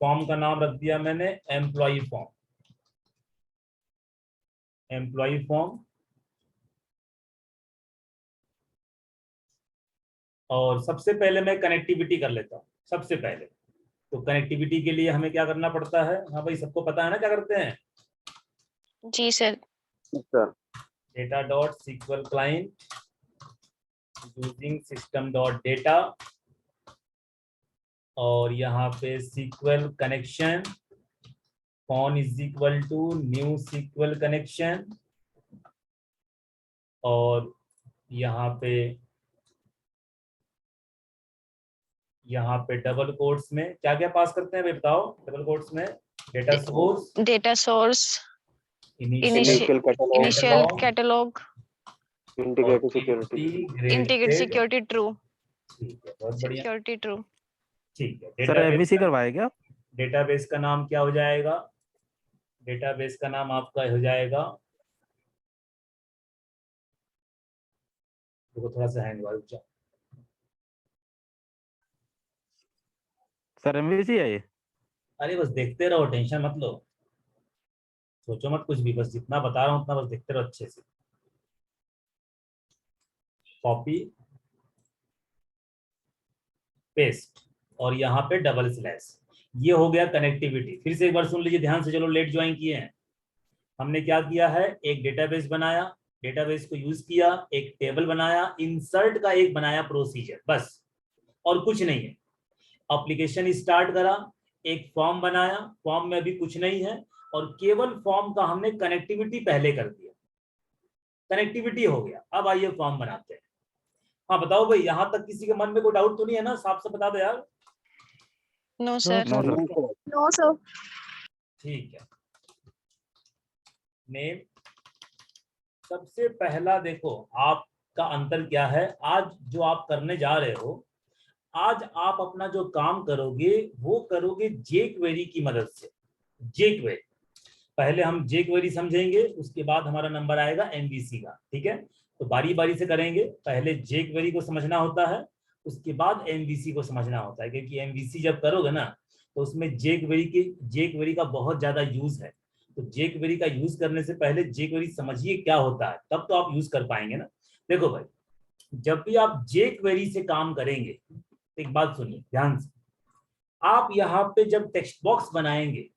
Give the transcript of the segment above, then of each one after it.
Form का नाम रख दिया मैंने एम्प्लॉय फॉर्म, एम्प्लॉय फॉर्म। और सबसे पहले मैं कनेक्टिविटी कर लेता हूँ सबसे पहले। तो कनेक्टिविटी के लिए हमें क्या करना पड़ता है? हाँ भाई, सबको पता है ना क्या करते हैं? जी sir. Data dot SQL client using system dot data, और यहाँ पे SQL connection con is equal to new SQL connection, और यहाँ पे डबल कोट्स में क्या क्या पास करते हैं भाई बताओ? डबल कोट्स में data source, initial catalogue, integrated security true. ठीक है, बहुत बढ़िया, सिक्योरिटी ट्रू। ठीक है। सर एमवीसी करवाए क्या? डेटाबेस का नाम क्या हो जाएगा? डेटाबेस का नाम आपका हो जाएगा, देखो थोड़ा सा हैंड वाइज जा। सर एमवीसी है ये? अरे बस देखते रहो, टेंशन मत लो, सोचो मत कुछ भी, बस जितना बता रहा हूँ उतना बस देखते रहो अच्छे से। कॉपी पेस्ट और यहाँ पे डबल स्लैश, ये हो गया कनेक्टिविटी। फिर से एक बार सुन लीजिए ध्यान से, चलो लेट ज्वाइन किए हैं। हमने क्या किया है? एक डेटाबेस बनाया, डेटाबेस को यूज किया, एक टेबल बनाया, इंसर्ट का एक बनाया प्रोसीजर, बस और कुछ नहीं है। एप्लीकेशन स्टार्ट करा, एक फॉर्म बनाया, फॉर्म में अभी कुछ नहीं है, और केवल फॉर्म का हमने कनेक्टिविटी पहले कर दिया, कनेक्टिविटी हो गया। अब आइए फॉर्म बनाते हैं। हाँ बताओ भाई, यहां तक किसी के मन में कोई डाउट तो नहीं है ना? साफ से बता दो यार। No sir. No sir. ठीक है। नेम, सबसे पहला देखो आपका अंतर क्या है। आज जो आप करने जा रहे हो, आज आप अपना जो काम करोगे वो करोगे जेक्वेरी की मदद से। जेक्वेरी, पहले हम जेक्वेरी समझेंगे, उसके बाद हमारा नंबर आएगा एमवीसी का, ठीक है? तो बारी बारी से करेंगे, पहले जेक्वेरी को समझना होता है, उसके बाद एमवीसी को समझना होता है, क्योंकि एमवीसी जब करोगे ना तो उसमें जेक्वेरी का बहुत ज्यादा यूज है। तो जेक्वेरी का यूज करने से पहले जेक्वेरी समझिए क्या होता है, तब तो आप यूज कर पाएंगे ना। देखो भाई, जब भी आप जेक्वेरी से काम करेंगे, एक बात सुनिए ध्यान से, आप यहाँ पे जब टेक्स्ट बॉक्स बनाएंगे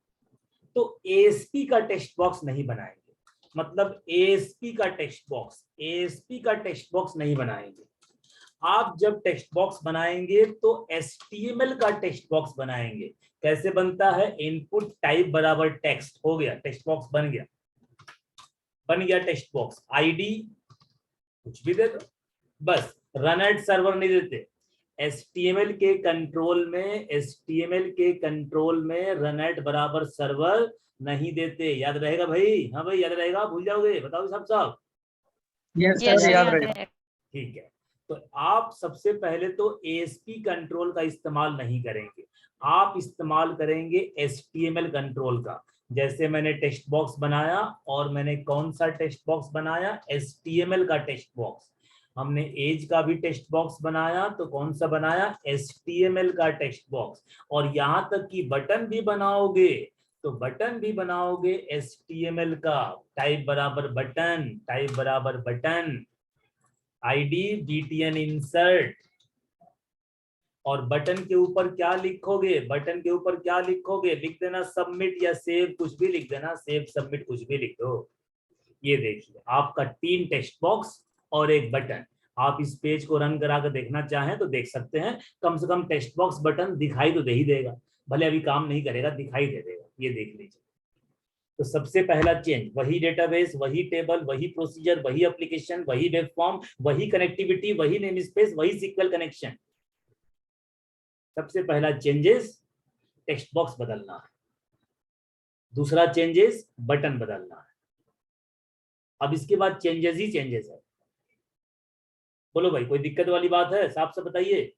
तो एएसपी का टेक्स्ट बॉक्स नहीं बनाएंगे, मतलब एएसपी का टेक्स्ट बॉक्स नहीं बनाएंगे। आप जब टेक्स्ट बॉक्स बनाएंगे तो एचटीएमएल का टेक्स्ट बॉक्स बनाएंगे। कैसे बनता है? इनपुट टाइप बराबर टेक्स्ट, हो गया टेक्स्ट बॉक्स, बन गया टेक्स्ट बॉक्स। आईडी कुछ भी दे दो, बस रन एट सर्वर नहीं देते। एचटीएमएल के कंट्रोल में रन एट बराबर सर्वर नहीं देते, याद रहेगा भाई? हाँ भाई याद रहेगा, भूल जाओगे? बताओ साहब। यस सर, याद रहेगा। ठीक है, तो आप सबसे पहले तो एएसपी कंट्रोल का इस्तेमाल नहीं करेंगे, आप इस्तेमाल करेंगे एचटीएमएल कंट्रोल का। जैसे मैंने टेक्स्ट बॉक्स बनाया, और मैंने कौन सा टेक्स्ट बॉक्स बनाया? एचटीएमएल का टेक्स्ट बॉक्स। हमने एज का भी टेक्स्ट बॉक्स बनाया, तो कौन सा बनाया? एचटीएमएल का टेक्स्ट बॉक्स। और यहां तक कि बटन भी बनाओगे तो बटन भी बनाओगे एचटीएमएल का, टाइप बराबर बटन, आईडी बीटीएन इंसर्ट। और बटन के ऊपर क्या लिखोगे? लिख देना सबमिट या सेव, कुछ भी लिख देना, सेव सबमिट कुछ भी लिख दो। ये देखिए आपका 3 टेक्स्ट बॉक्स और एक बटन। आप इस पेज को रन करा कर देखना चाहें तो देख सकते हैं, कम से कम टेक्स्ट बॉक्स बटन दिखाई तो दे ही देगा, भले अभी काम नहीं करेगा, दिखाई दे देगा। ये देख लीजिए। तो सबसे पहला चेंज, वही डेटाबेस, वही टेबल, वही प्रोसीजर, वही एप्लीकेशन, वही वेब फॉर्म, वही कनेक्टिविटी, वही नेम स्पेस, वही SQL कनेक्शन। सबसे पहला चेंजेस टेक्स्ट बॉक्स बदलना है, दूसरा चेंजेस बटन बदलना है। अब इसके बाद चेंजेस ही चेंजेस है। बोलो भाई, कोई दिक्कत वाली बात है? साफ से बताइए।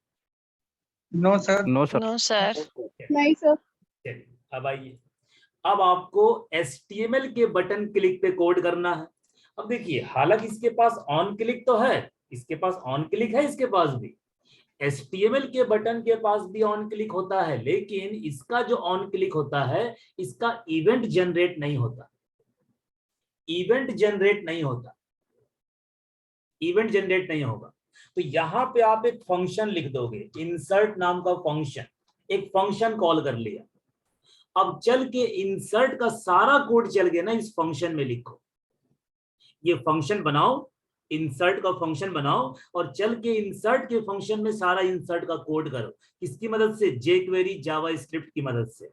No sir. No sir. नहीं सर। चलिए अब आइए, अब आपको HTML के बटन क्लिक पे कोड करना है। अब देखिए, हालांकि इसके पास ऑन क्लिक तो है, इसके पास ऑन क्लिक है, इसके पास भी HTML के बटन के पास भी ऑन क्लिक होता है, लेकिन इसका जो ऑन क्लिक होता है इसका इवेंट जनरेट नहीं होता, इवेंट जनरेट नहीं होता, इवेंट जनरेट नहीं होगा। तो यहां पे आप एक फंक्शन लिख दोगे, इंसर्ट नाम का फंक्शन, एक फंक्शन कॉल कर लिया। अब चल के इंसर्ट का सारा कोड चल गया ना इस फंक्शन में लिखो, ये फंक्शन बनाओ, इंसर्ट का फंक्शन बनाओ और चल के इंसर्ट के फंक्शन में सारा इंसर्ट का कोड करो। किसकी मदद से? jQuery जावास्क्रिप्ट की मदद से।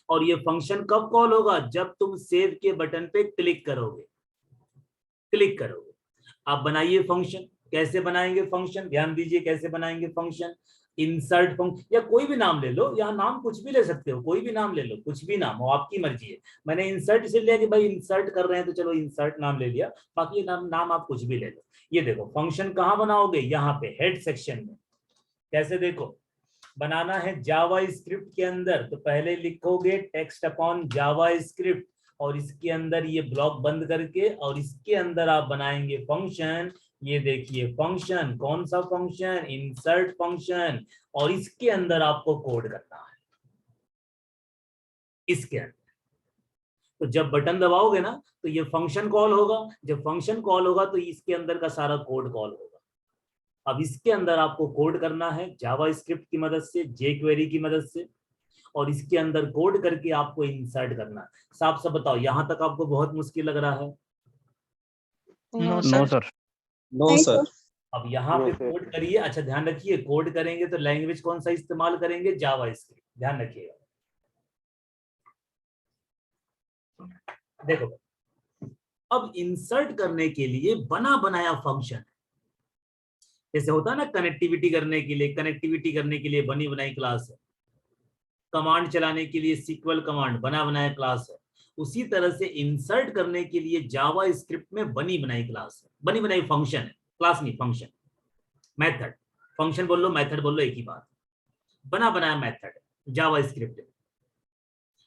और ये फंक्शन कब कॉल होगा? जब तुम सेव के बटन पे क्लिक करोगे, क्लिक करोगे। आप बनाइए फंक्शन। कैसे बनाएंगे फंक्शन? ध्यान दीजिए कैसे बनाएंगे फंक्शन। इंसर्ट फंक्शन, या कोई भी नाम ले लो, यहाँ नाम कुछ भी ले सकते हो, कोई भी नाम ले लो, कुछ भी नाम हो, आपकी मर्जी है। मैंने इंसर्ट से लिया कि भाई इंसर्ट कर रहे हैं तो चलो इंसर्ट नाम ले लिया, बाकी नाम आप कुछ भी ले लो। ये देखो फंक्शन कहाँ बनाओगे? यहाँ पे हेड सेक्शन में। कैसे? देखो बनाना है जावास्क्रिप्ट के अंदर, तो पहले लिखोगे टेक्स्ट अपॉन जावास्क्रिप्ट और इसके अंदर ये ब्लॉक बंद करके और इसके अंदर आप बनाएंगे फंक्शन। ये देखिए फंक्शन, कौन सा फंक्शन? Insert function. और इसके अंदर आपको कोड करना है, इसके अंदर। तो जब बटन दबाओगे ना तो ये फंक्शन कॉल होगा, जब फंक्शन कॉल होगा तो इसके अंदर का सारा कोड कॉल होगा। अब इसके अंदर आपको कोड करना है जावास्क्रिप्ट की मदद से, jQuery की मदद से, और इसके अंदर कोड करके आपको इंसर्ट करना है। साफ साफ बताओ, यहां तक आपको बहुत मुश्किल लग रहा है? No no sir. Sir. No sir. अब यहाँ पे कोड करिए। अच्छा ध्यान रखिए, कोड करेंगे तो लैंग्वेज कौन सा इस्तेमाल करेंगे? जावास्क्रिप्ट। ध्यान रखिएगा। देखो अब इंसर्ट करने के लिए बना बनाया फंक्शन, जैसे होता है ना कनेक्टिविटी करने के लिए, कनेक्टिविटी करने के लिए बनी बनाई क्लास है, कमांड चलाने के लिए सीक्वल कमांड बना बनाया क्लास है, उसी तरह से इंसर्ट करने के लिए जावास्क्रिप्ट में बनी बनाई क्लास है, बनी बनाई फंक्शन है, क्लास नहीं फंक्शन। मेथड, फंक्शन बोल लो मेथड बोल लो एक ही बात, बना बनाया मेथड जावास्क्रिप्ट।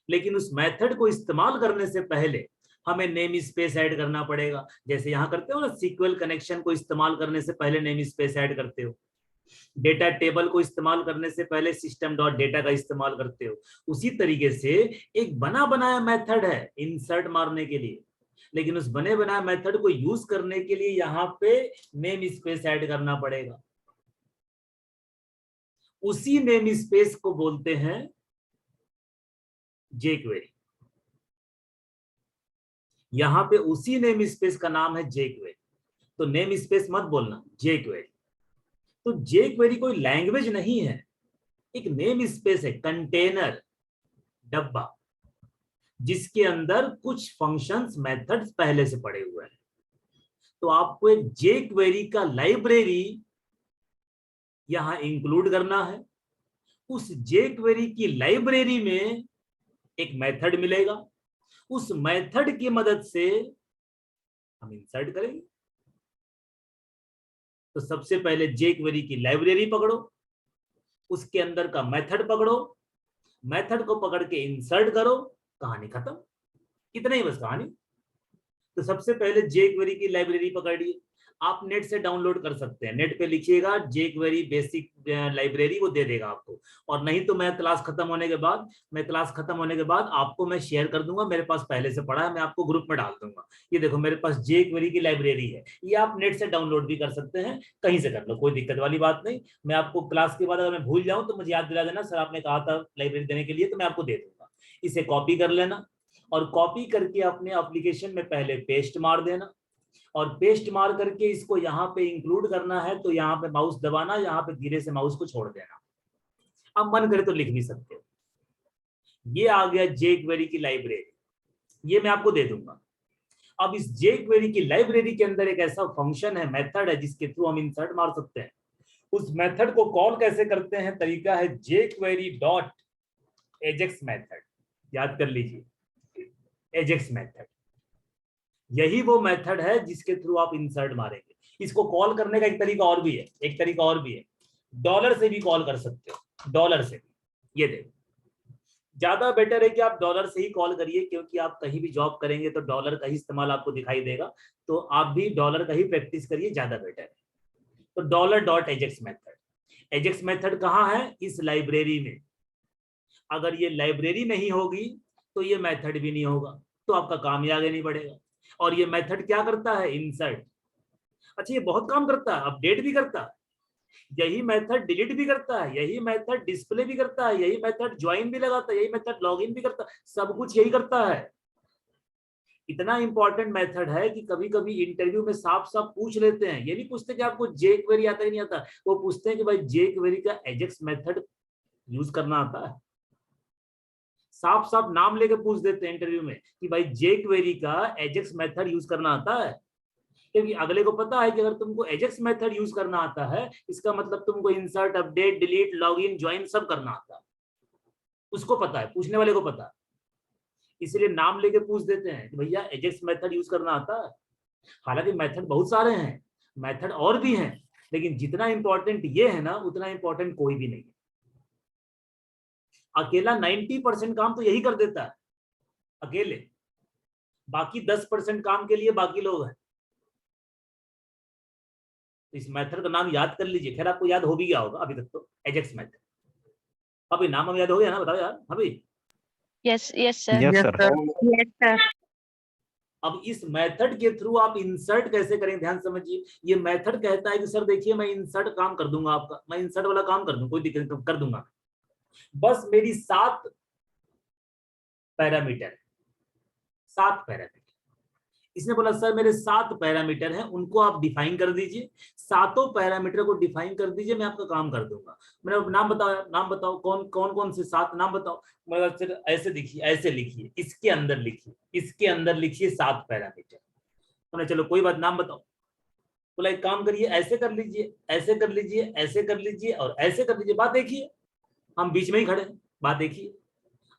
लेकिन उस मेथड को इस्तेमाल करने से पहले हमें नेम स्पेस ऐड करना पड़ेगा। जैसे यहां करते हो ना, सीक्वल कनेक्शन को इस्तेमाल करने से पहले नेम स्पेस ऐड करते हो, डेटा टेबल को इस्तेमाल करने से पहले सिस्टम डॉट डेटा का इस्तेमाल करते हो। उसी तरीके से एक बना बनाया मेथड है इंसर्ट मारने के लिए, लेकिन उस बने बनाए मेथड को यूज करने के लिए यहां पे नेम स्पेस ऐड करना पड़ेगा। उसी नेम स्पेस को बोलते हैं jQuery। यहां पे उसी नेम स्पेस का नाम है jQuery। तो नेम स्पेस मत बोलना, jQuery। तो jQuery कोई लैंग्वेज नहीं है, एक नेम स्पेस है, कंटेनर, डब्बा, जिसके अंदर कुछ फंक्शंस मेथड्स पहले से पड़े हुए हैं। तो आपको एक jQuery का लाइब्रेरी यहां इंक्लूड करना है। उस jQuery की लाइब्रेरी में एक मेथड मिलेगा, उस मेथड की मदद से हम इंसर्ट करेंगे। तो सबसे पहले jQuery की लाइब्रेरी पकड़ो, उसके अंदर का मेथड पकड़ो, मेथड को पकड़ के इंसर्ट करो, कहानी खत्म। इतना ही बस कहानी। तो सबसे पहले jQuery की लाइब्रेरी पकड़िए। आप नेट से डाउनलोड कर सकते हैं, नेट पे लिखिएगा jQuery बेसिक लाइब्रेरी, वो दे देगा आपको। और नहीं तो मैं क्लास खत्म होने के बाद आपको मैं शेयर कर दूंगा, मेरे पास पहले से पड़ा है, मैं आपको ग्रुप में डाल दूंगा। ये देखो मेरे पास jQuery की लाइब्रेरी है, ये आप नेट से डाउनलोड भी कर सकते हैं, कहीं से कर लो, कोई दिक्कत वाली बात नहीं। मैं आपको क्लास के बाद अगर मैं भूल जाऊं तो मुझे याद दिला देना, सर आपने कहा था लाइब्रेरी देने के लिए, तो मैं आपको दे दूंगा। इसे कॉपी कर लेना और कॉपी करके अपने एप्लीकेशन में पहले पेस्ट मार देना, और पेस्ट मार करके इसको यहाँ पे इंक्लूड करना है। तो यहाँ पे माउस दबाना, यहाँ पे धीरे से माउस को छोड़ देना। अब मन करे तो लिख भी सकते हो। ये आ गया jQuery की लाइब्रेरी, ये मैं आपको दे दूंगा। अब इस jQuery की लाइब्रेरी के अंदर एक ऐसा फंक्शन है, मेथड है, जिसके थ्रू हम इंसर्ट मार सकते हैं। उस मेथड को कॉल कैसे करते हैं? तरीका है jQuery डॉट एजेक्स मेथड। याद कर लीजिए, एजेक्स मेथड, यही वो मेथड है जिसके थ्रू आप इंसर्ट मारेंगे। इसको कॉल करने का एक तरीका और भी है, डॉलर से भी कॉल कर सकते हो, डॉलर से भी। ये देखो ज्यादा बेटर है कि आप डॉलर से ही कॉल करिए, क्योंकि आप कहीं भी जॉब करेंगे तो डॉलर का ही इस्तेमाल आपको दिखाई देगा, तो आप भी डॉलर का ही प्रैक्टिस करिए, ज्यादा बेटर है। तो dollar dot Ajax method, Ajax method कहाँ है? इस लाइब्रेरी में। अगर ये लाइब्रेरी नहीं होगी तो ये मेथड भी नहीं होगा, तो आपका काम ही आगे नहीं बढ़ेगा। और ये मेथड क्या करता है? इंसर्ट। अच्छा, ये बहुत काम करता है, अपडेट भी करता है, यही मेथड डिलीट भी करता है, यही मेथड डिस्प्ले भी करता है, यही मेथड ज्वाइन भी लगाता है, यही मेथड लॉगिन भी करता है, सब कुछ यही करता है। इतना इंपॉर्टेंट मेथड है कि कभी कभी इंटरव्यू में साफ साफ पूछ लेते हैं, ये नहीं पूछते कि आपको जे क्वेरी आता है नहीं आता, वो पूछते हैं कि भाई जे क्वेरी का एजेक्स मेथड यूज करना आता है। साफ साफ नाम लेके पूछ देते हैं इंटरव्यू में कि भाई जे क्वेरी का एजेक्स मेथड यूज करना आता है, क्योंकि अगले को पता है कि अगर तुमको एजेक्स मेथड यूज करना आता है, इसका मतलब तुमको insert, update, delete, login, join सब करना आता है। उसको पता है, पूछने वाले को पता है, इसलिए नाम लेके पूछ देते हैं कि भैया एजेक्स मेथड यूज करना आता है। हालांकि मेथड बहुत सारे हैं, मेथड और भी हैं, लेकिन जितना इंपॉर्टेंट ये है ना, उतना इंपॉर्टेंट कोई भी नहीं है। अकेला 90% काम तो यही कर देता है अकेले, बाकी 10% काम के लिए बाकी लोग हैं। इस मेथड का नाम याद कर लीजिए। खैर आपको याद हो भी गया होगा अभी तक तो, एजेक्स मेथड। अभी नाम याद हो गया ना? बताओ यार अभी। Yes, yes, sir. Yes Yes, sir. sir. Yes, sir. अब इस मेथड के थ्रू आप इंसर्ट कैसे करें, ध्यान समझिए। ये मेथड कहता है कि सर देखिए मैं इंसर्ट काम कर दूंगा आपका, मैं इंसर्ट वाला काम कर दूंगा, कोई दिक्कत कर दूंगा, बस मेरी 7 पैरामीटर, 7 पैरामीटर। इसने बोला सर मेरे 7 पैरामीटर हैं, उनको आप डिफाइन कर दीजिए, 7 पैरामीटर को डिफाइन कर दीजिए, मैं आपका काम कर दूंगा। मैंने नाम बताओ, नाम बताओ कौन कौन कौन से 7 नाम बताओ। मैं फिर ऐसे देखिए, ऐसे लिखिए, इसके अंदर लिखिए, इसके अंदर लिखिए 7 पैरामीटर। मैंने चलो कोई बात, नाम बताओ। बोला एक काम करिए, ऐसे कर लीजिए, ऐसे कर लीजिए, ऐसे कर लीजिए और ऐसे कर लीजिए। बात देखिए, हम बीच में ही खड़े हैं, बात देखिए।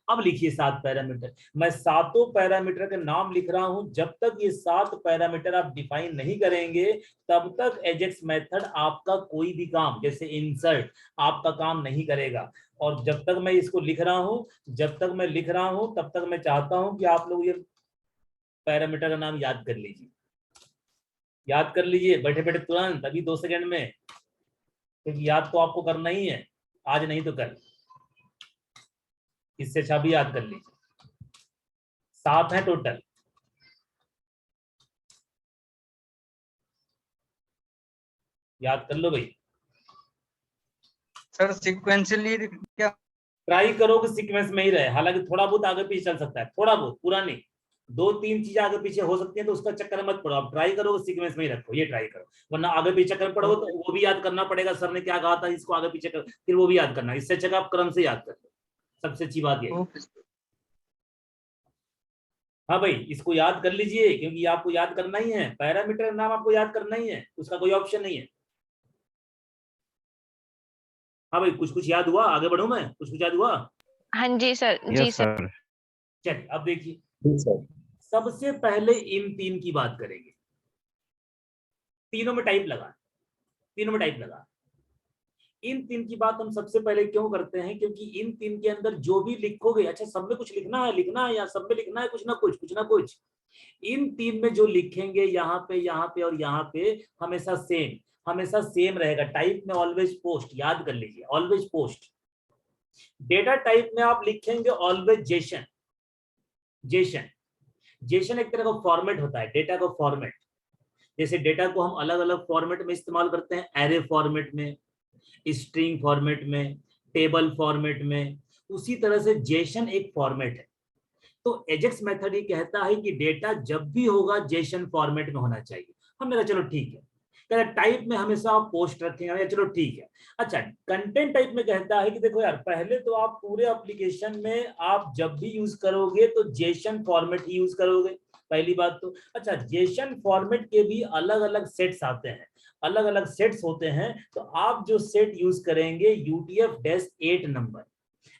अब लिखिए 7 पैरामीटर। मैं 7 पैरामीटर के नाम लिख रहा हूं। जब तक ये 7 पैरामीटर आप डिफाइन नहीं करेंगे, तब तक एजेक्स मेथड आपका कोई भी काम, जैसे इंसर्ट, आपका काम नहीं करेगा। और जब तक मैं इसको लिख रहा हूं, जब तक मैं लिख रहा हूं, तब तक मैं चाहता हूं कि आप लोग ये पैरामीटर का नाम याद कर लीजिए, याद कर लीजिए बैठे बैठे तुरंत, अभी 2 सेकंड में, क्योंकि याद तो आपको करना ही है, आज नहीं तो कल। इससे अच्छा भी याद कर लीजिए। 7 है टोटल। याद कर लो भाई। सर सीक्वेंशियली क्या? ट्राई करो कि सीक्वेंस में ही रहे, हालांकि थोड़ा बहुत आगे पीछे चल सकता है, थोड़ा बहुत, पूरा नहीं। 2-3 चीजें आगे पीछे हो सकती हैं, तो उसका चक्कर मत पड़ो। आप ट्राई करो सीक्वेंस में ही रखो, ये ट्राई करो, वरना आगे पीछे चक्कर पड़ो तो वो भी याद करना पड़ेगा, सर ने क्या कहा था, इसको आगे पीछे कर, फिर वो भी याद करना। इससे अच्छा आप क्रम से याद कर लो, सबसे अच्छी बात यही। Okay sir. हाँ भाई, इसको याद कर लीजिए, क्योंकि आपको याद करना ही है, पैरामीटर का नाम आपको याद करना ही है, उसका कोई ऑप्शन नहीं है। हाँ भाई, कुछ कुछ याद हुआ? आगे बढ़ूं मैं? कुछ कुछ याद हुआ? हाँ जी सर, जी यस सर। सर। चल अब देखिए, सबसे पहले इन 3 की बात करेंगे। तीनों में टाइप लगा, तीनों में टाइप लगा। इन 3 की बात हम सबसे पहले क्यों करते हैं? क्योंकि इन 3 के अंदर जो भी लिखोगे, अच्छा सब में कुछ लिखना है, लिखना है, या सब में लिखना है कुछ ना कुछ, कुछ ना कुछ। इन 3 में जो लिखेंगे यहाँ पे और यहाँ पे, हमेशा सेम, हमेशा सेम रहेगा। टाइप में ऑलवेज पोस्ट, याद कर लीजिए, ऑलवेज पोस्ट। डेटा टाइप में आप लिखेंगे ऑलवेज जेसन। जेसन, जेसन एक तरह का फॉर्मेट होता है, डेटा का फॉर्मेट। जैसे डेटा को हम अलग अलग फॉर्मेट में इस्तेमाल करते हैं, एरे फॉर्मेट में, स्ट्रिंग फॉर्मेट में, टेबल फॉर्मेट में, उसी तरह से जेसन एक फॉर्मेट है। तो एजेक्स मेथड ही कहता है कि डेटा जब भी होगा जेसन फॉर्मेट में होना चाहिए। हमने कहा चलो ठीक है। टाइप में हमेशा आप पोस्ट रखेंगे, चलो ठीक है। अच्छा, कंटेंट टाइप में कहता है कि देखो यार, पहले तो आप पूरे एप्लीकेशन में आप जब भी यूज करोगे तो जेसन फॉर्मेट ही यूज करोगे, पहली बात तो। अच्छा, जेसन फॉर्मेट के भी अलग अलग सेट्स आते हैं, अलग अलग सेट्स होते हैं। तो आप जो सेट यूज करेंगे UTF-8 नंबर,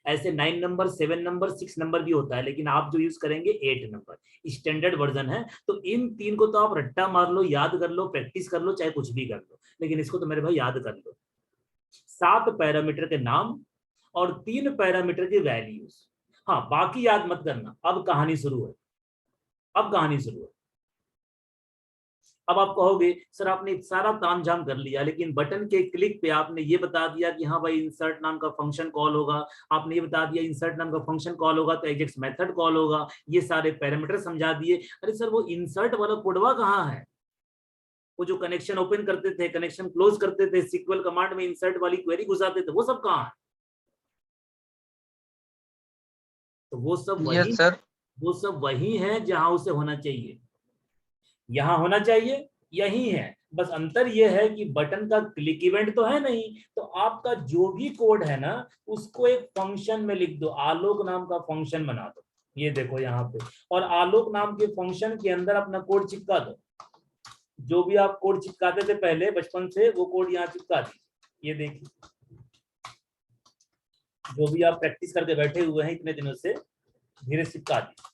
ऐसे 9 नंबर, 7 नंबर, 6 नंबर भी होता है, लेकिन आप जो यूज करेंगे 8 नंबर, स्टैंडर्ड वर्जन है। तो इन 3 को तो आप रट्टा मार लो, याद कर लो, प्रैक्टिस कर लो, चाहे कुछ भी कर लो, लेकिन इसको तो मेरे भाई याद कर लो। 7 पैरामीटर के नाम और 3 पैरामीटर की वैल्यूज। हाँ, बाकी याद मत करना। अब कहानी शुरू है, अब कहानी शुरू है। अब आप कहोगे सर आपने सारा तामझाम कर लिया, लेकिन बटन के क्लिक पे आपने ये बता दिया कि हाँ भाई इंसर्ट नाम का फंक्शन कॉल होगा, आपने ये बता दिया इंसर्ट नाम का फंक्शन कॉल होगा तो एजेक्स मेथड कॉल होगा, ये सारे पैरामीटर समझा दिए। अरे सर वो इंसर्ट वाला कोडवा कहाँ है? वो जो कनेक्शन ओपन करते थे, कनेक्शन क्लोज करते थे, सीक्वल कमांड में इंसर्ट वाली क्वेरी घुसाते थे, वो सब कहाँ है? तो वो सब वही, यस सर। वो सब वही है जहां उसे होना चाहिए, यहां होना चाहिए, यही है। बस अंतर यह है कि बटन का क्लिक इवेंट तो है नहीं, तो आपका जो भी कोड है ना उसको एक फंक्शन में लिख दो, आलोक नाम का फंक्शन बना दो। ये देखो यहाँ पे, और आलोक नाम के फंक्शन के अंदर अपना कोड चिपका दो। जो भी आप कोड चिपकाते थे पहले बचपन से, वो कोड यहाँ चिपका दीजिए। ये देखिए, जो भी आप प्रैक्टिस करके बैठे हुए हैं इतने दिनों से, धीरे चिपका दीजिए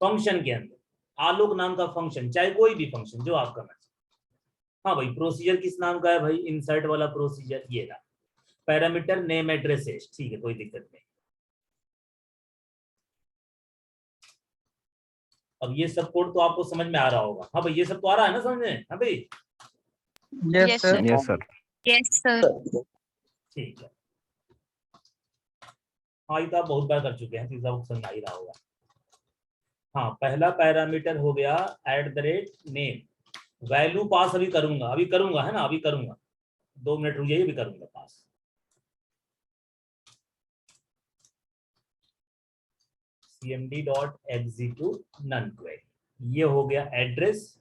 फंक्शन के अंदर। आलोक नाम का फंक्शन, चाहे कोई भी फंक्शन जो आप करना चाहिए। हाँ भाई, प्रोसीजर किस नाम का है भाई? इंसर्ट वाला प्रोसीजर ये रहा। पैरामीटर नेम एड्रेसेस, ठीक है, कोई दिक्कत नहीं। अब ये सब कोड तो आपको समझ में आ रहा होगा। हाँ भाई, ये सब तो आ रहा है ना समझ में? हाँ भाई, yes sir. Yes sir. Yes, sir. ठीक है। हाँ, ये तो आप बहुत बार कर चुके हैं, तो सबको समझ आ ही रहा होगा। हाँ, पहला पैरामीटर हो गया @name, वैल्यू पास अभी करूंगा, अभी करूंगा, है ना, अभी करूंगा, 2 मिनट रुक जाइए, अभी करूंगा पास। cmd.execute none query, ये हो गया एड्रेस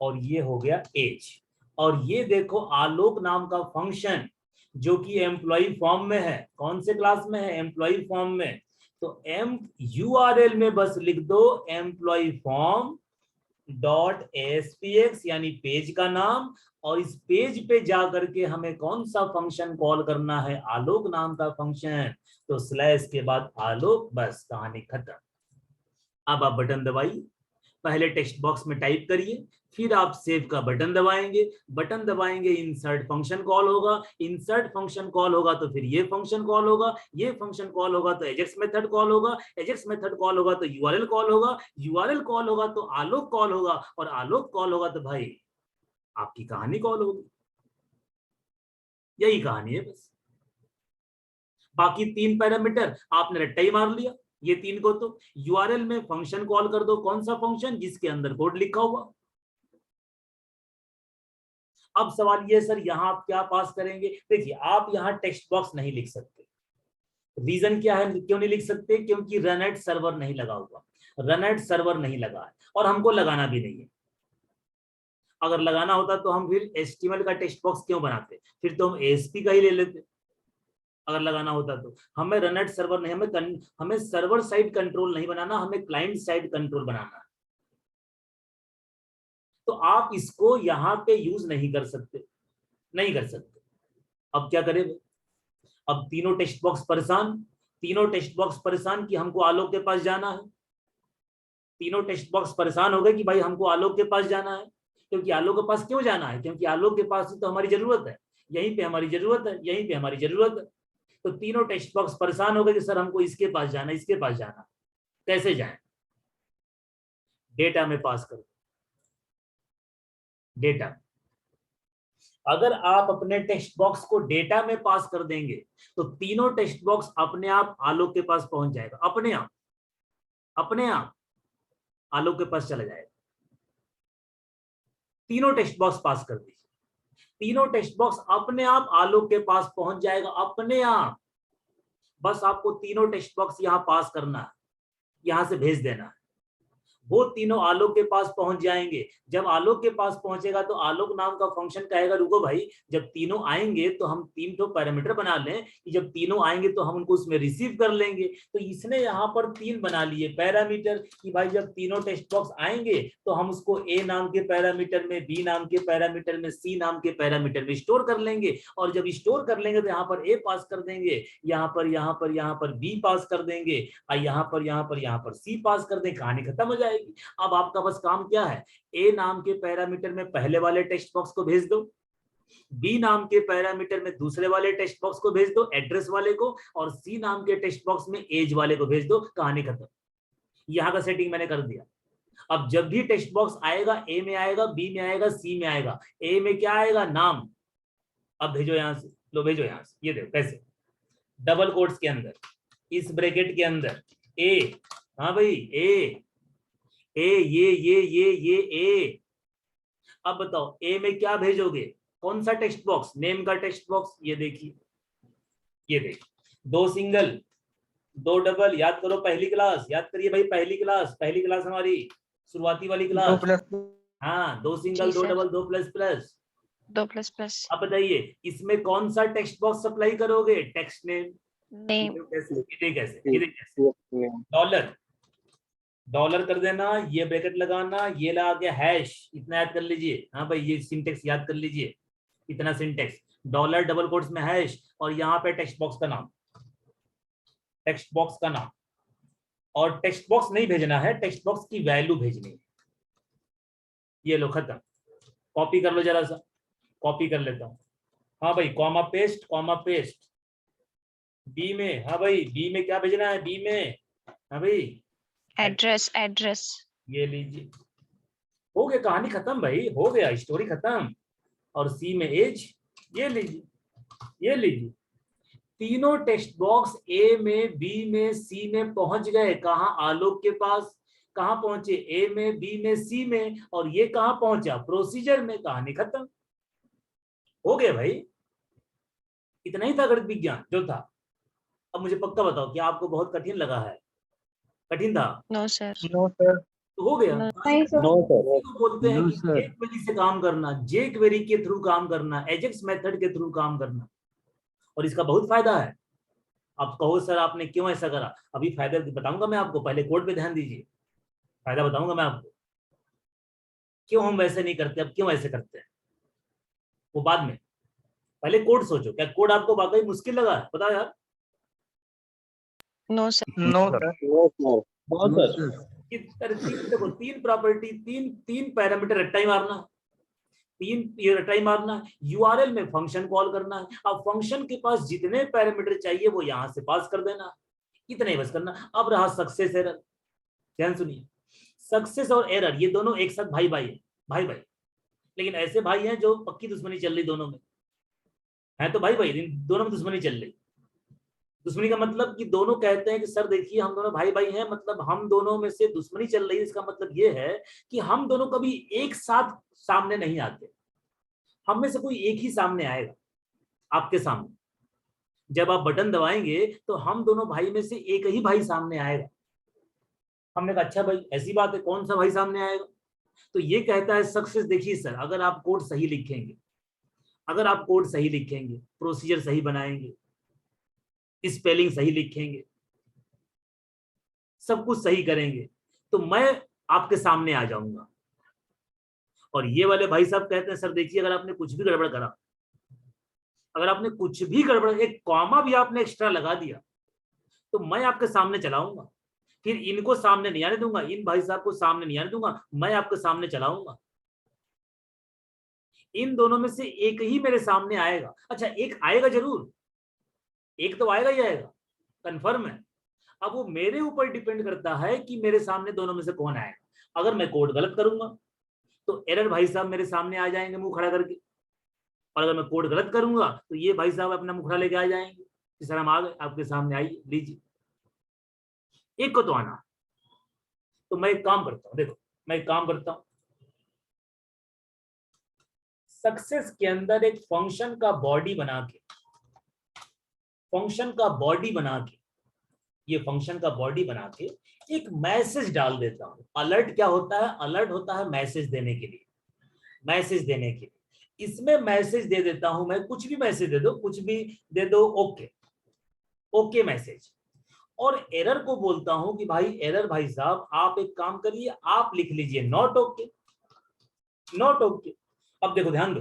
और ये हो गया एज। और ये देखो आलोक नाम का फंक्शन जो कि एम्प्लॉय फॉर्म में है। कौन से क्लास में है? एम्प्लॉय फॉर्म में। तो URL में बस लिख दो एम्प्लॉय फॉर्म डॉट ASPX, यानी पेज का नाम, और इस पेज पे जा करके हमें कौन सा फंक्शन कॉल करना है? आलोक नाम का फंक्शन। तो स्लैश के बाद आलोक, बस कहानी खत्म। अब आप बटन दबाइए, पहले टेक्स्ट बॉक्स में टाइप करिए, फिर आप सेव का बटन दबाएंगे, बटन दबाएंगे इंसर्ट फंक्शन कॉल होगा, इंसर्ट फंक्शन कॉल होगा तो फिर ये फंक्शन कॉल होगा, ये फंक्शन कॉल होगा तो एजेक्स मेथड कॉल होगा, एजेक्स मेथड कॉल होगा तो URL कॉल होगा, URL कॉल होगा तो आलोक कॉल होगा, और आलोक कॉल होगा तो भाई आपकी कहानी कॉल होगी। यही कहानी है बस। बाकी 3 पैरामीटर आपने रट्टा ही मार लिया, ये 3 को। तो URL में फंक्शन कॉल कर दो, कौन सा फंक्शन? जिसके अंदर कोड लिखा हुआ। अब सवाल ये सर यहां आप क्या पास करेंगे? देखिए, आप यहां टेक्स्ट बॉक्स नहीं लिख सकते। रीजन क्या है क्यों नहीं लिख सकते? क्योंकि रन एट सर्वर नहीं लगा हुआ, रन एट सर्वर नहीं लगा है, और हमको लगाना भी नहीं है। अगर लगाना होता तो हम फिर HTML का टेक्स्ट बॉक्स क्यों बनाते? फिर तो हम ASP का ही ले लेते। अगर लगाना होता तो हमें रन एट सर्वर नहीं, हमें सर्वर साइड कंट्रोल नहीं बनाना, हमें क्लाइंट साइड कंट्रोल बनाना है। तो आप इसको यहां पे यूज नहीं कर सकते, नहीं कर सकते। अब क्या करें? अब तीनों टेक्स्ट बॉक्स परेशान, तीनों टेक्स्ट बॉक्स परेशान कि हमको आलोक के पास जाना है। तीनों टेक्स्ट बॉक्स परेशान हो गए कि भाई हमको आलोक के पास जाना है। क्योंकि आलोक के पास क्यों जाना है? क्योंकि आलोक के पास ही तो हमारी जरूरत है, यहीं पे हमारी जरूरत है, यहीं पे हमारी जरूरत है। तो तीनों टेक्स्ट बॉक्स परेशान हो गए कि सर हमको इसके पास जाना, इसके पास जाना। कैसे जाए? डेटा में पास करो, डेटा। अगर आप अपने टेक्स्ट बॉक्स को डेटा में पास कर देंगे तो तीनों टेक्स्ट बॉक्स अपने आप आलोक के पास पहुंच जाएगा, अपने आप, अपने आप आलोक के पास चला जाएगा। तीनों टेक्स्ट बॉक्स पास कर दीजिए, तीनों टेक्स्ट बॉक्स अपने आप आलोक के पास पहुंच जाएगा, अपने आप। बस आपको तीनों टेक्स्ट बॉक्स यहां पास करना है, यहां से भेज देना है, वो तीनों आलोक के पास पहुंच जाएंगे। जब आलोक के पास पहुंचेगा तो आलोक नाम का फंक्शन कहेगा रुको भाई, जब तीनों आएंगे तो हम 3 तो पैरामीटर बना लें कि जब तीनों आएंगे तो हम उनको उसमें रिसीव कर लेंगे। तो इसने यहाँ पर 3 बना लिए पैरामीटर कि भाई जब तीनों टेक्स्ट बॉक्स आएंगे तो हम उसको A नाम के पैरामीटर में, B नाम के पैरामीटर में, C नाम के पैरामीटर में स्टोर कर लेंगे। और जब स्टोर कर लेंगे तो यहाँ पर A पास कर देंगे, यहाँ पर B पास कर देंगे, और यहाँ पर C पास कर देंगे, कहानी खत्म हो जाएगी। अब आपका बस काम क्या है? A नाम के पैरामीटर में पहले वाले टेक्स्ट बॉक्स को भेज दो, B नाम के पैरामीटर में दूसरे वाले टेक्स्ट बॉक्स को भेज दो, एड्रेस वाले को, और C नाम के टेक्स्ट बॉक्स में एज वाले को भेज दो, कहानी खत्म। यहां का सेटिंग मैंने कर दिया। अब जब भी टेक्स्ट बॉक्स आएगा, ए में आएगा, बी में आएगा, सी में आएगा। ए में क्या आएगा? नाम। अब भेजो यहां से, लो भेजो यहां से। ये देखो कैसे, डबल कोट्स के अंदर, इस ब्रैकेट के अंदर ए, हाँ भाई ए, ये ए। अब बताओ ए में क्या भेजोगे? कौन सा टेक्स्ट बॉक्स? नेम का टेक्स्ट बॉक्स। ये देखिए, ये देखिए, 2 सिंगल 2 डबल। याद करो पहली क्लास, याद करिए भाई, पहली क्लास हमारी शुरुआती वाली 2 क्लास। प्लस हाँ, 2 सिंगल जी 2 sir. Double 2 plus plus. 2 plus plus अब बताइए इसमें कौन सा टेक्स्ट बॉक्स सप्लाई करोगे? Text name. नेम। ये कैसे डॉलर, डॉलर कर देना, ये ब्रैकेट लगाना, ये लगा के हैश, इतना याद कर लीजिए। हाँ भाई, ये सिंटेक्स याद कर लीजिए, इतना सिंटेक्स। डॉलर डबल कोट्स में हैश, और यहाँ पे टेक्स्ट बॉक्स का नाम, टेक्स्ट बॉक्स का नाम। और टेक्स्ट बॉक्स नहीं भेजना है, टेक्स्ट बॉक्स की वैल्यू भेजनी है। ये लो, खत्म। कॉपी कर लो जरा सा, कॉपी कर लेता हूँ। हाँ भाई, comma paste, comma paste. B में, हाँ भाई बी में क्या भेजना है? बी में, हाँ भाई एड्रेस, एड्रेस। ये लीजिए, हो गया, कहानी खत्म भाई, हो गया, स्टोरी खत्म। और सी में एज, ये लीजिए, ये लीजिए। तीनों टेक्स्ट बॉक्स ए में, बी में, सी में पहुंच गए। कहां? आलोक के पास। कहां पहुंचे? ए में, बी में, सी में। और ये कहां पहुंचा? प्रोसीजर में। कहानी खत्म, हो गया भाई। इतना ही था गणित विज्ञान जो था। अब मुझे पक्का बताओ कि आपको बहुत कठिन लगा है? कठिन था? No sir. No sir. तो हो गया। नहीं नो सर। बोलते हैं नो कि सर। जे क्वेरी से काम करना, जे क्वेरी के थ्रू काम करना, एजेक्स मेथड के थ्रू काम करना। और इसका बहुत फायदा है। आप कहो सर आपने क्यों ऐसा करा? अभी फायदा बताऊंगा मैं आपको, पहले कोड पे ध्यान दीजिए। फायदा बताऊंगा मैं आपको, क्यों हम वैसे नहीं करते, अब क्यों ऐसे करते हैं वो बाद में। पहले कोड सोचो, क्या कोड आपको वाकई मुश्किल लगा है? बताओ यार। No sir. No sir. बहुत सर। देखो, 3 प्रॉपर्टी, तीन पैरामीटर रट्टा ही मारना, 3 ये रट्टा ही मारना है। यूआरएल में फंक्शन कॉल करना है। अब फंक्शन के पास जितने पैरामीटर चाहिए वो यहां से पास कर देना, इतना ही बस करना। अब रहा सक्सेस एरर, ध्यान सुनिए। सक्सेस और एरर ये दोनों एक साथ भाई भाई है, भाई भाई। लेकिन ऐसे भाई हैं जो पक्की दुश्मनी चल रही दोनों में है, तो भाई भाई दोनों में दुश्मनी चल रही। दुश्मनी का मतलब कि दोनों कहते हैं कि सर देखिए हम दोनों भाई भाई हैं, मतलब हम दोनों में से दुश्मनी चल रही है। इसका मतलब ये है कि हम दोनों कभी एक साथ सामने नहीं आते। हम में से कोई एक ही सामने आएगा आपके सामने। जब आप बटन दबाएंगे तो हम दोनों भाई में से एक ही भाई सामने आएगा। हमने कहा अच्छा भाई ऐसी बात है, कौन सा भाई सामने आएगा? तो ये कहता है सक्सेस। देखिए सर, अगर आप कोड सही लिखेंगे, अगर आप कोड सही लिखेंगे, प्रोसीजर सही बनाएंगे, स्पेलिंग सही लिखेंगे, सब कुछ सही करेंगे, तो मैं आपके सामने आ जाऊंगा। और ये वाले भाई साहब कहते हैं सर देखिए अगर आपने कुछ भी गड़बड़ करा, अगर आपने कुछ भी गड़बड़, एक कॉमा भी आपने एक्स्ट्रा लगा दिया, तो मैं आपके सामने चलाऊंगा। फिर इनको सामने नहीं आने दूंगा, इन भाई साहब को सामने नहीं आने दूंगा, मैं आपके सामने चलाऊंगा। इन दोनों में से एक ही मेरे सामने आएगा। अच्छा, एक आएगा जरूर, एक तो आएगा ही आएगा, कंफर्म है। अब वो मेरे ऊपर डिपेंड करता है कि मेरे सामने दोनों में से कौन आएगा। अगर मैं कोड गलत करूंगा तो एरर भाई साहब मेरे सामने आ जाएंगे मुंह खड़ा करके, और अगर मैं कोड गलत करूंगा तो ये भाई साहब अपना मुंह खड़ा लेके आ जाएंगे कि सर हम आ गए आपके सामने, आइए लीजिए। एक को तो आना। तो मैं एक काम करता हूं, देखो मैं एक काम करता हूं, सक्सेस के अंदर एक फंक्शन का बॉडी बना के, फंक्शन का बॉडी बना के, ये फंक्शन का बॉडी बना के एक मैसेज डाल देता हूं। अलर्ट क्या होता है? अलर्ट होता है मैसेज देने के लिए, मैसेज देने के लिए। इसमें मैसेज दे देता हूं मैं, कुछ भी मैसेज दे दो, कुछ भी दे दो, ओके ओके मैसेज। और एरर को बोलता हूं कि भाई एरर भाई साहब आप एक काम करिए, आप लिख लीजिए नॉट ओके, नॉट ओके। अब देखो ध्यान दो,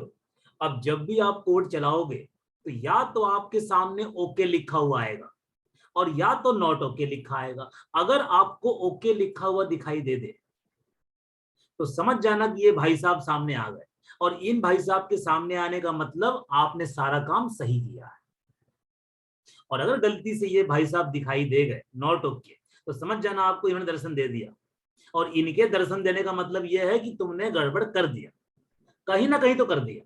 अब जब भी आप कोड चलाओगे तो या तो आपके सामने ओके लिखा हुआ आएगा और या तो नॉट ओके लिखा आएगा। अगर आपको ओके लिखा हुआ दिखाई दे दे तो समझ जाना कि ये भाई साहब सामने आ गए, और इन भाई साहब के सामने आने का मतलब आपने सारा काम सही किया है। और अगर गलती से ये भाई साहब दिखाई दे गए नॉट ओके, तो समझ जाना आपको इन्होंने दर्शन दे दिया, और इनके दर्शन देने का मतलब यह है कि तुमने गड़बड़ कर दिया, कहीं ना कहीं तो कर दिया।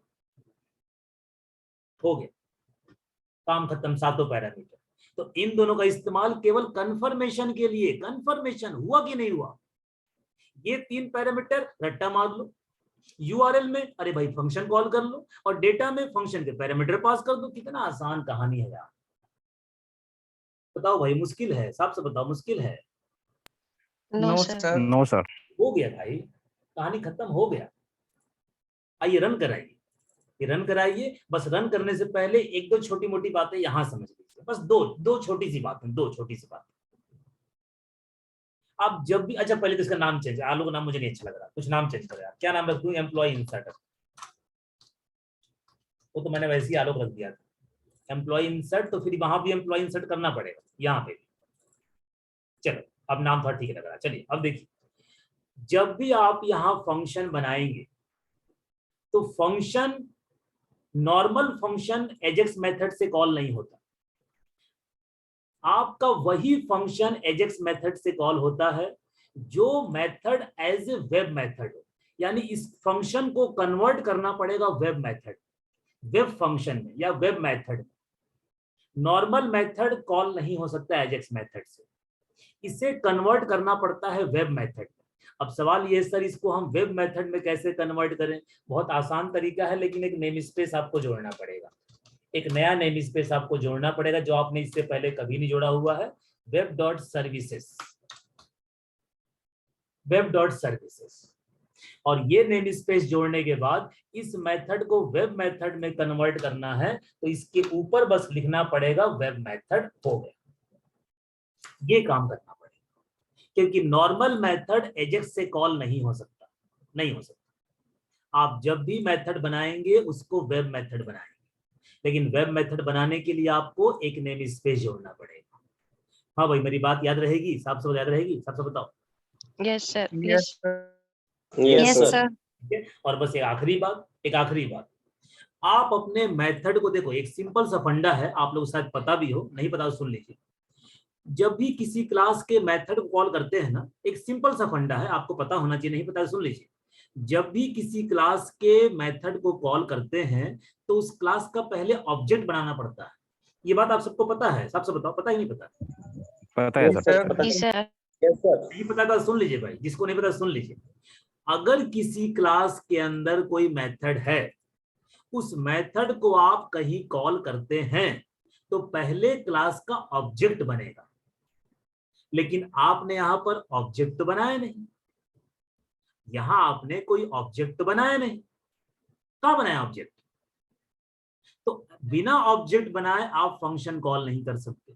हो गया, काम खत्म, सातों पैरामीटर। तो इन दोनों का इस्तेमाल केवल कंफर्मेशन के लिए, कंफर्मेशन हुआ कि नहीं हुआ, ये 3 पैरामीटर रट्टा मार लो। यूआरएल में अरे भाई फंक्शन कॉल कर लो, और डेटा में फंक्शन के पैरामीटर पास कर दो। कितना आसान कहानी है यार। बताओ भाई, मुश्किल है? साफ से बताओ, मुश्किल है? No, No, sir. sir. No sir. हो गया भाई, कहानी खत्म, हो गया। आइए रन कराइए, ये रन कराइए। बस रन करने से पहले एक दो छोटी मोटी बातें यहां समझ लीजिए, बस दो छोटी सी बातें, दो छोटी सी बातें। आप जब भी, अच्छा पहले तो इसका नाम चेंज, आलू का नाम मुझे नहीं अच्छा लग रहा, कुछ नाम चेंज करो यार। क्या नाम रख दूं? Employ insert. वो तो मैंने वैसे ही आलोक रख दिया था, एम्प्लॉय इंसर्ट, तो फिर वहां भी एम्प्लॉय इंसर्ट करना पड़ेगा, यहाँ पे भी। चलो अब नाम थोड़ा ठीक लग रहा है। चलिए अब देखिए, जब भी आप यहाँ फंक्शन बनाएंगे तो function, normal function AJAX method से कॉल नहीं होता, आपका वही फंक्शन एजेक्स मेथड से कॉल होता है जो method as a web method हो। यानी इस फंक्शन को कन्वर्ट करना पड़ेगा वेब मेथड, वेब फंक्शन में या वेब मेथड में। नॉर्मल मेथड कॉल नहीं हो सकता एजेक्स मेथड से, इसे कन्वर्ट करना पड़ता है वेब मेथड में। अब सवाल ये सर इसको हम वेब मेथड में कैसे कन्वर्ट करें? बहुत आसान तरीका है, लेकिन एक नेम स्पेस आपको जोड़ना पड़ेगा, एक नया नेम स्पेस आपको जोड़ना पड़ेगा जो आपने इससे पहले कभी नहीं जोड़ा हुआ है। Web dot services, web dot services. और ये नेम स्पेस जोड़ने के बाद इस मेथड को वेब मेथड में कन्वर्ट करना है, तो इसके ऊपर बस लिखना पड़ेगा वेब मेथड। हो गया, ये काम करना पड़ेगा, क्योंकि नॉर्मल मेथड एजेक्स से कॉल नहीं हो सकता, नहीं हो सकता। आप जब भी मेथड बनाएंगे उसको वेब मेथड बनाएंगे, लेकिन वेब मेथड बनाने के लिए आपको एक नेम स्पेस जोड़ना पड़ेगा। हाँ भाई, मेरी बात याद रहेगी? साफ से याद रहेगी? साफ से बताओ। Yes, sir. Yes, Please. sir. Yes, sir. ठीक है। और बस एक आखिरी बात, एक आखिरी बात, आप अपने मेथड को देखो, एक सिंपल सा फंडा है, आप लोग शायद पता भी हो, नहीं पता तो सुन लीजिए। जब भी किसी क्लास के मेथड को कॉल करते हैं ना, एक सिंपल सा फंडा है, आपको पता होना चाहिए, नहीं पता तो सुन लीजिए। जब भी किसी क्लास के मेथड को कॉल करते हैं तो उस क्लास का पहले ऑब्जेक्ट बनाना पड़ता है। ये बात आप सबको पता है? साफ से बताओ, पता ही नहीं पता? पता है Yes, sir. sir. Yes, sir. नहीं पता तो सुन लीजिए भाई, जिसको नहीं पता सुन लीजिए। अगर किसी क्लास के अंदर कोई मेथड है, उस मेथड को आप कहीं कॉल करते हैं तो पहले क्लास का ऑब्जेक्ट बनेगा, लेकिन आपने यहां पर ऑब्जेक्ट बनाया नहीं, यहां आपने कोई ऑब्जेक्ट बनाया नहीं। कहां बनाया ऑब्जेक्ट? तो बिना ऑब्जेक्ट बनाए आप फंक्शन कॉल नहीं कर सकते।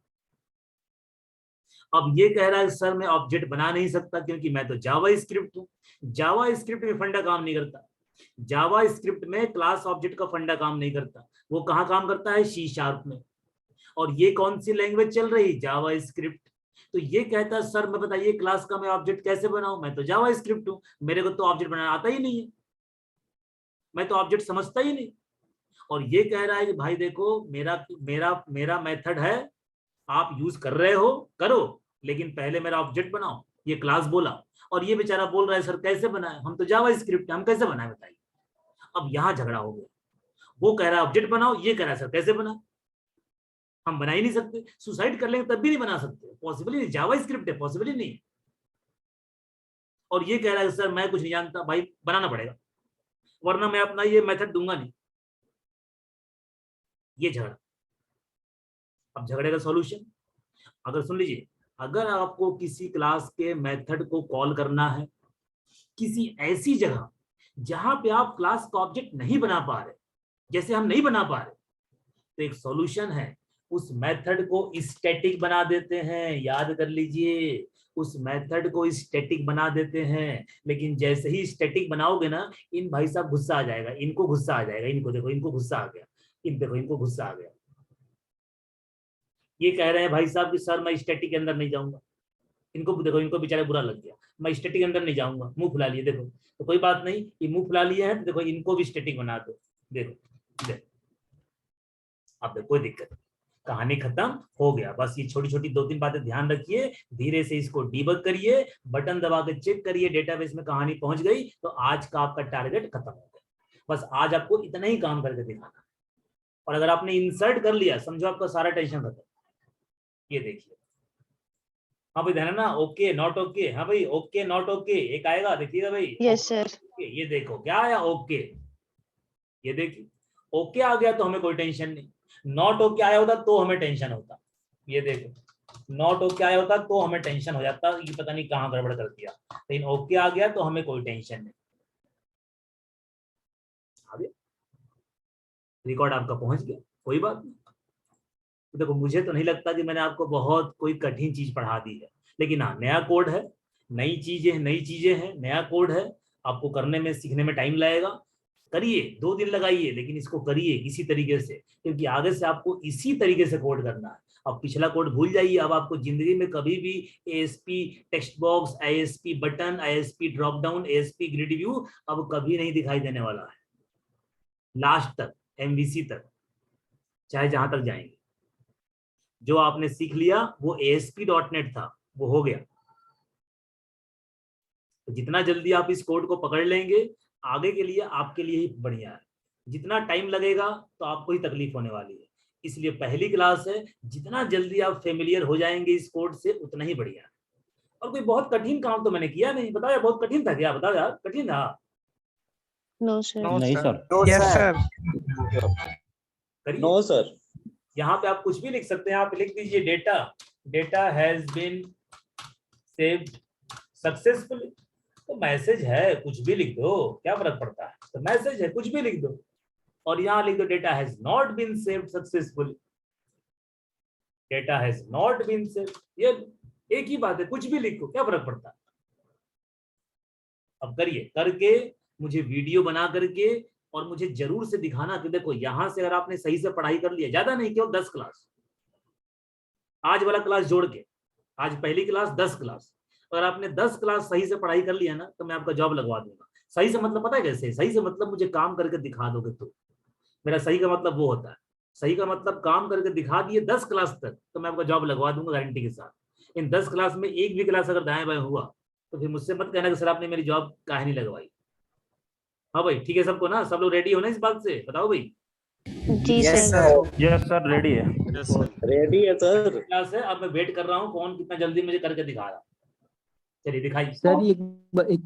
अब ये कह रहा है सर मैं ऑब्जेक्ट बना नहीं सकता क्योंकि मैं तो जावा स्क्रिप्ट हूं। जावा स्क्रिप्ट में फंडा काम नहीं करता, जावा स्क्रिप्ट में क्लास ऑब्जेक्ट का फंडा काम नहीं करता। वो कहां काम करता है? C# में। और ये कौन सी लैंग्वेज चल रही? जावा स्क्रिप्ट। तो ये कहता है सर मैं बताइए क्लास का मैं ऑब्जेक्ट कैसे बनाऊं, मैं तो जावा स्क्रिप्ट हूं, मेरे को तो ऑब्जेक्ट बनाना आता ही नहीं है, मैं तो ऑब्जेक्ट समझता ही नहीं। और ये कह रहा है कि भाई देखो मेरा मेरा मेरा मेथड है, आप यूज कर रहे हो करो, लेकिन पहले मेरा ऑब्जेक्ट बनाओ। ये क्लास बोला, और ये बेचारा बोल रहा है सर कैसे बनाए, हम तो जावा स्क्रिप्ट हम कैसे बनाए बताइए। अब यहां झगड़ा हो गया, वो कह रहा है ऑब्जेक्ट बनाओ, ये कह रहा है सर कैसे बनाए, हम बना ही नहीं सकते। सुसाइड कर लेंगे तब भी नहीं बना सकते, पॉसिबल ही नहीं, जावा स्क्रिप्ट है, पॉसिबल ही नहीं। और ये कह रहा है सर मैं कुछ नहीं जानता, भाई बनाना पड़ेगा वरना मैं अपना ये मेथड दूंगा नहीं। ये झगड़ा। अब झगड़े का सॉल्यूशन अगर सुन लीजिए, अगर आपको किसी क्लास के मेथड को कॉल करना है किसी ऐसी जगह जहां पे आप क्लास का ऑब्जेक्ट नहीं बना पा रहे, जैसे हम नहीं बना पा रहे, तो एक सॉल्यूशन है, उस मेथड को स्टैटिक बना देते हैं। याद कर लीजिए, उस मेथड को स्टैटिक बना देते हैं। लेकिन जैसे ही स्टैटिक बनाओगे ना, इन भाई साहब गुस्सा आ जाएगा, इनको गुस्सा आ जाएगा, इनको देखो इनको गुस्सा आ गया, इन देखो इनको गुस्सा आ गया। ये कह रहे हैं भाई साहब कि सर मैं स्टैटिक के अंदर नहीं जाऊंगा, इनको देखो इनको बेचारे बुरा लग गया, मैं स्टैटिक के अंदर नहीं जाऊंगा, मुंह फुला लिए। देखो तो कोई बात नहीं, ये मुंह फुला लिए हैं तो देखो इनको भी स्टैटिक बना दो। देखो देखो अब देखो कोई दिक्कत नहीं। कहानी खत्म हो गया। बस ये छोटी छोटी 2-3 बातें ध्यान रखिए, धीरे से इसको डीबग करिए, बटन दबा के चेक करिए डेटाबेस में कहानी पहुंच गई तो आज का आपका टारगेट खत्म हो गया। बस आज आपको इतना ही काम करके दिखाना, और अगर आपने इंसर्ट कर लिया समझो आपका सारा टेंशन खत्म। ये देखिए, हाँ भाई ध्यान है ना, ओके नॉट ओके, हाँ भाई ओके नॉट ओके, एक आएगा देखिएगा भाई। Yes, sir. ये देखो क्या आया, ओके। ये देखिए ओके आ गया तो हमें कोई टेंशन नहीं, नॉट ओके आया होता तो हमें टेंशन होता। ये देखो नॉट ओके आया होता तो हमें टेंशन हो जाता, ये पता नहीं कहाँ गड़बड़ कर दिया, लेकिन ओके आ गया तो हमें कोई टेंशन नहीं। रिकॉर्ड आपका पहुंच गया, कोई बात नहीं। तो देखो मुझे तो नहीं लगता कि मैंने आपको बहुत कोई कठिन चीज पढ़ा दी है, लेकिन हाँ नया कोड है, नई चीजें हैं, नया कोड है, आपको करने में सीखने में टाइम लगेगा। करिए, 2 दिन लगाइए, लेकिन इसको करिए इसी तरीके से, क्योंकि आगे से आपको इसी तरीके से कोड करना है। अब पिछला कोड भूल जाइए, अब आपको जिंदगी में कभी भी ASP text box, ASP button, ASP drop down, ASP grid view अब कभी नहीं दिखाई देने वाला है। लास्ट तक MVC तक, चाहे जहां तक जाएंगे, जो आपने सीख लिया वो ASP.NET था, वो हो गया। तो जितना जल्दी आप इस कोड को पकड़ लेंगे आगे के लिए आपके लिए ही बढ़िया है। जितना टाइम लगेगा तो आपको ही तकलीफ होने वाली है, इसलिए पहली क्लास है, जितना जल्दी आप फेमिलियर हो जाएंगे इस कोड से उतना ही बढ़िया है। और कोई बहुत कठिन काम तो मैंने किया नहीं, बताओ यार बहुत कठिन था क्या, बताओ यार कठिन था? No, sir. No, नहीं sir. सर। Yes, sir. करिए। No sir. यहाँ पे आप कुछ भी लिख सकते हैं, आप लिख दीजिए data has been saved successfully. तो मैसेज है, कुछ भी लिख दो, क्या फर्क पड़ता है, तो मैसेज है कुछ भी लिख दो। और यहाँ लिख दो data has not been saved successfully, data has not been saved, ये एक ही बात है, कुछ भी लिखो, क्या फर्क पड़ता है। अब करिए, करके मुझे वीडियो बना करके और मुझे जरूर से दिखाना कि देखो यहां से अगर आपने सही से पढ़ाई कर लिया, ज्यादा नहीं केवल 10 क्लास, आज वाला क्लास जोड़ के, आज पहली क्लास 10 क्लास, अगर आपने 10 क्लास सही से पढ़ाई कर लिया ना तो मैं आपका जॉब लगवा दूंगा। सही से मतलब पता है कैसे, सही से मतलब मुझे काम करके दिखा दोगे तो, मेरा सही का मतलब वो होता है, सही का मतलब काम करके दिखा दिए 10 क्लास तक तो मैं आपका जॉब लगवा दूंगा गारंटी के साथ। इन 10 क्लास में एक भी क्लास अगर दाएं बाएं हुआ तो फिर मुझसे मत कहना कि सर आपने मेरी जॉब काहे नहीं लगवाई। हाँ भाई ठीक है सबको ना, सब लोग रेडी हो ना इस बात से, बताओ भाई। जी Yes, sir. sir. Yes sir ready है। रेडी है सर। क्लास है, अब मैं वेट कर रहा हूँ कौन कितना जल्दी मुझे करके दिखा रहा। चलिए दिखाइए। सर एक